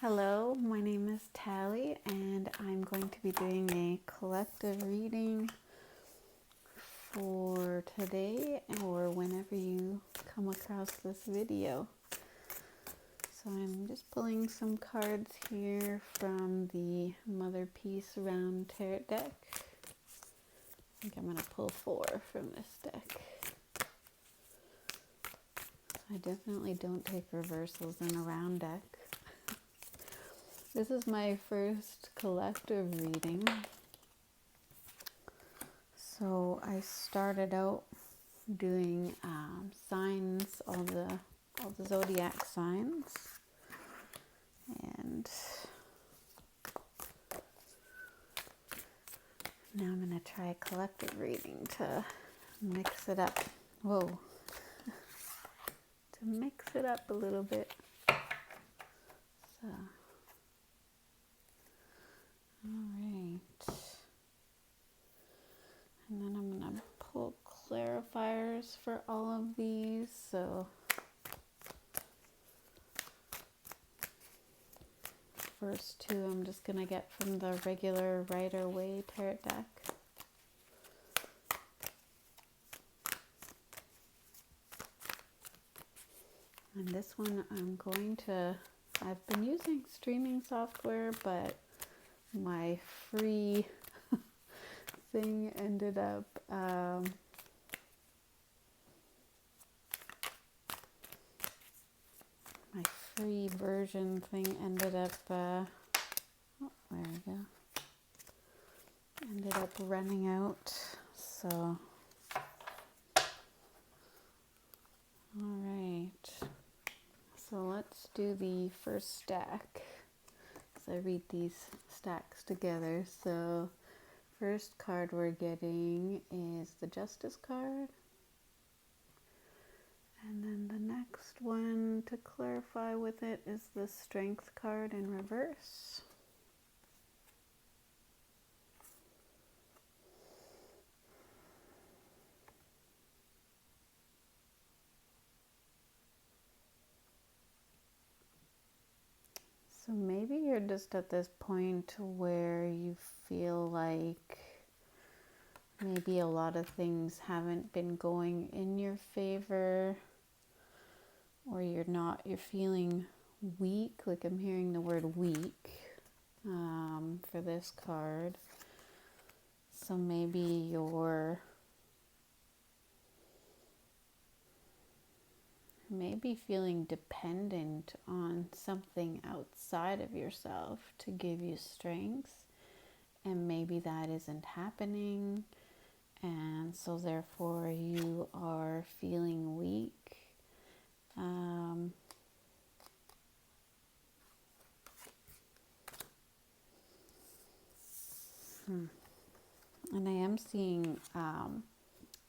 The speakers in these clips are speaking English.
Hello, my name is Tally, and I'm going to be doing a collective reading for today or whenever you come across this video. So I'm just pulling some cards here from the Mother Peace Round Tarot deck. I think I'm going to pull 4 from this deck. I definitely don't take reversals in a round deck. This is my first collective reading. So I started out doing signs, all the Zodiac signs, and now I'm going to try a collective reading to mix it up. To mix it up a little bit. So. Alright, and then I'm going to pull clarifiers for all of these. So first 2 I'm just going to get from the regular Rider-Waite tarot deck. And this one I've been using streaming software, but my free thing ended up my free version thing ended up running out. So alright, so let's do the first stack. I read these stacks together. So first card we're getting is the Justice card, and then the next one to clarify with it is the Strength card in reverse. So maybe you're just at this point where you feel like maybe a lot of things haven't been going in your favor, or you're feeling weak. Like I'm hearing the word weak for this card. So maybe you're feeling dependent on something outside of yourself to give you strength, and maybe that isn't happening, and so therefore you are feeling weak. And I am seeing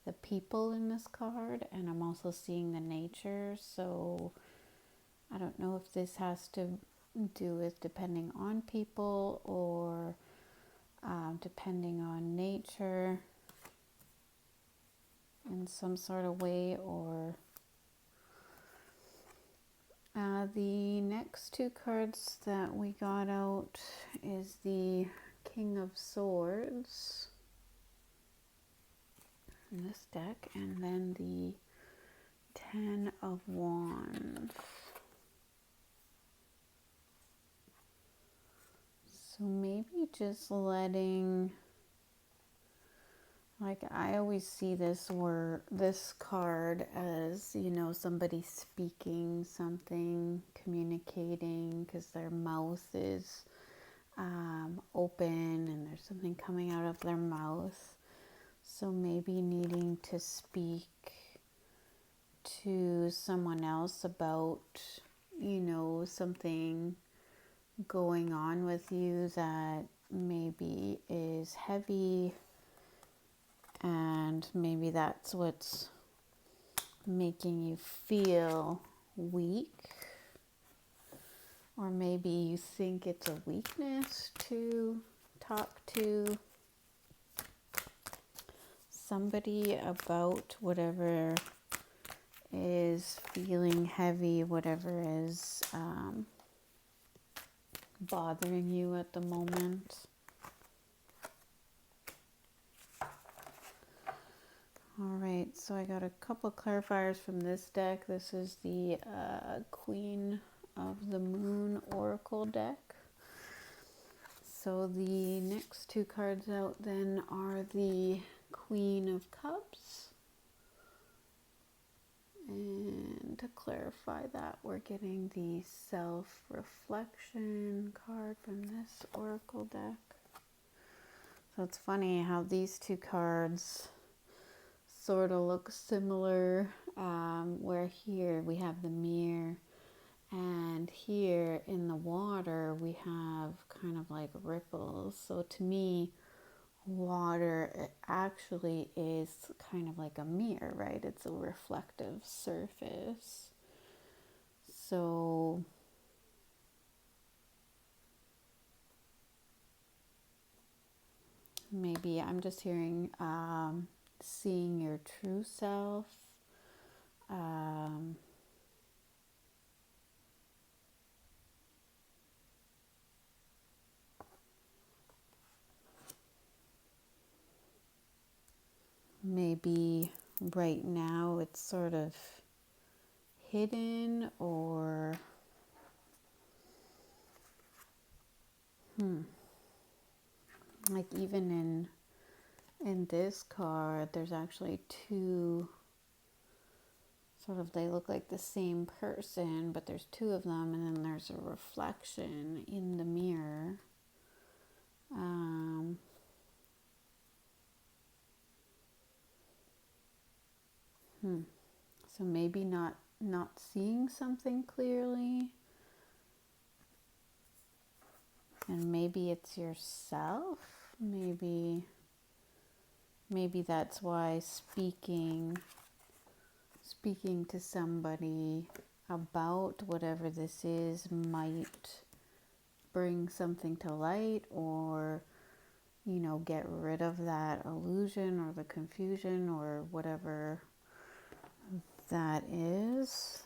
the people in this card, and I'm also seeing the nature. So I don't know if this has to do with depending on people or depending on nature in some sort of way, or the next 2 cards that we got out is the King of Swords in this deck, and then the 10 of Wands. So maybe just letting, like I always see this card as, somebody speaking something, communicating, because their mouth is open and there's something coming out of their mouth. So maybe needing to speak to someone else about, something going on with you that maybe is heavy, and maybe that's what's making you feel weak, or maybe you think it's a weakness to talk to somebody about whatever is feeling heavy, whatever is bothering you at the moment. All right, so I got a couple clarifiers from this deck. This is the Queen of the Moon Oracle deck. So the next two cards out then are the Queen of Cups. And to clarify that, we're getting the Self-Reflection card from this Oracle deck. So it's funny how these two cards sort of look similar, where here we have the mirror, and here in the water we have kind of like ripples. So to me, water actually is kind of like a mirror, right? It's a reflective surface. So maybe I'm just hearing seeing your true self. Maybe right now it's sort of hidden, or like even in this card, there's actually two sort of, they look like the same person, but there's two of them, and then there's a reflection in the mirror. So maybe not seeing something clearly, and maybe it's yourself. Maybe that's why speaking to somebody about whatever this is might bring something to light, or get rid of that illusion or the confusion or whatever that is.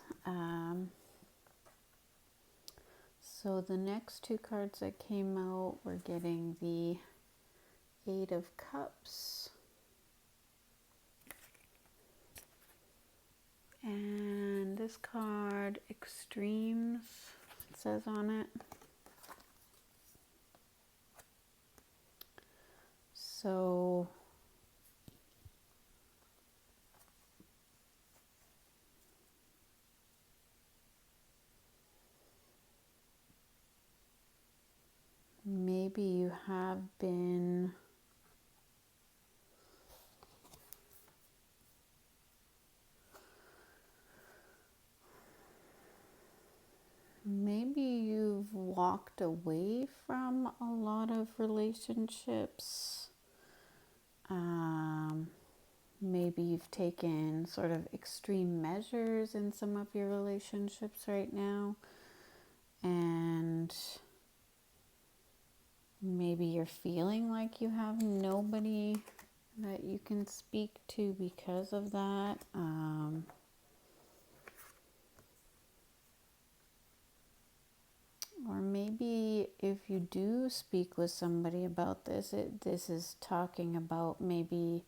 So the next two cards that came out, we're getting the Eight of Cups and this card, Extremes, it says on it. So maybe you have been maybe you've walked away from a lot of relationships. Maybe you've taken sort of extreme measures in some of your relationships right now, and maybe you're feeling like you have nobody that you can speak to because of that. Or maybe if you do speak with somebody about this, this is talking about maybe,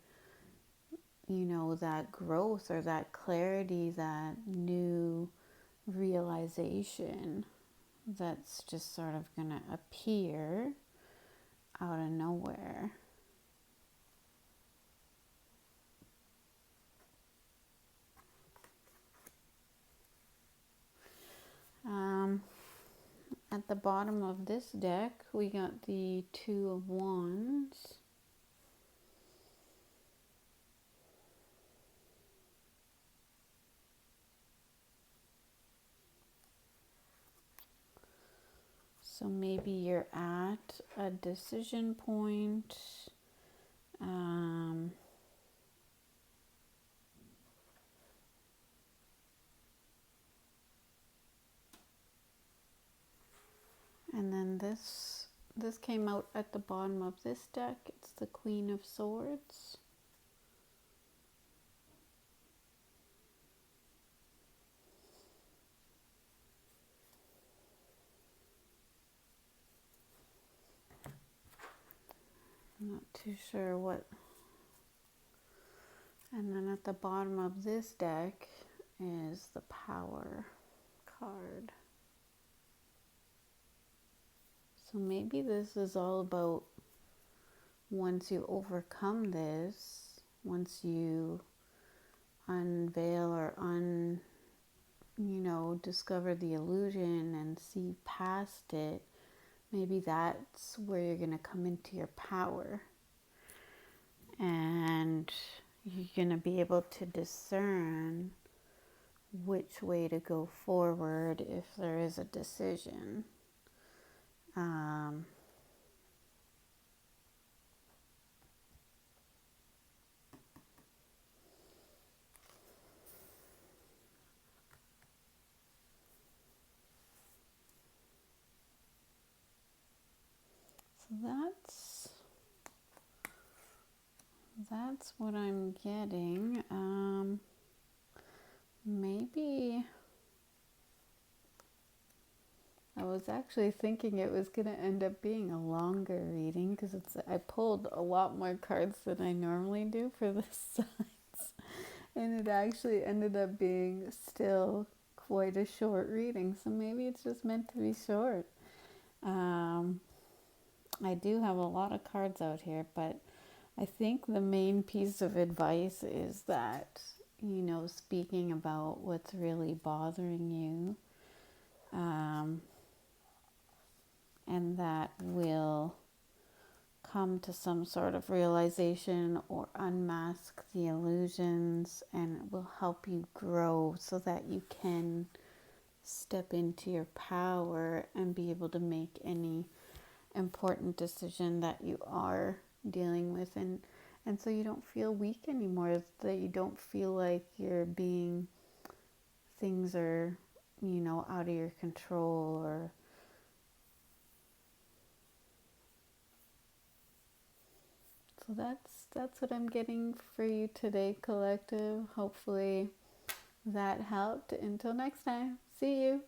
that growth or that clarity, that new realization that's just sort of going to appear out of nowhere. At the bottom of this deck, we got the Two of Wands. So maybe you're at a decision point. And then this came out at the bottom of this deck. It's the Queen of Swords. Not too sure what. And then at the bottom of this deck is the Power card. So maybe this is all about once you overcome this, once you unveil or discover the illusion and see past it, maybe that's where you're going to come into your power. And you're going to be able to discern which way to go forward if there is a decision. So that's what I'm getting. Maybe I was actually thinking it was going to end up being a longer reading because I pulled a lot more cards than I normally do for this signs, and it actually ended up being still quite a short reading. So maybe it's just meant to be short. I do have a lot of cards out here, but I think the main piece of advice is that, speaking about what's really bothering you, and that will come to some sort of realization or unmask the illusions, and it will help you grow so that you can step into your power and be able to make any important decision that you are dealing with, and so you don't feel weak anymore, that you don't feel like things are out of your control. Or so that's what I'm getting for you today, collective. Hopefully that helped. Until next time, see you.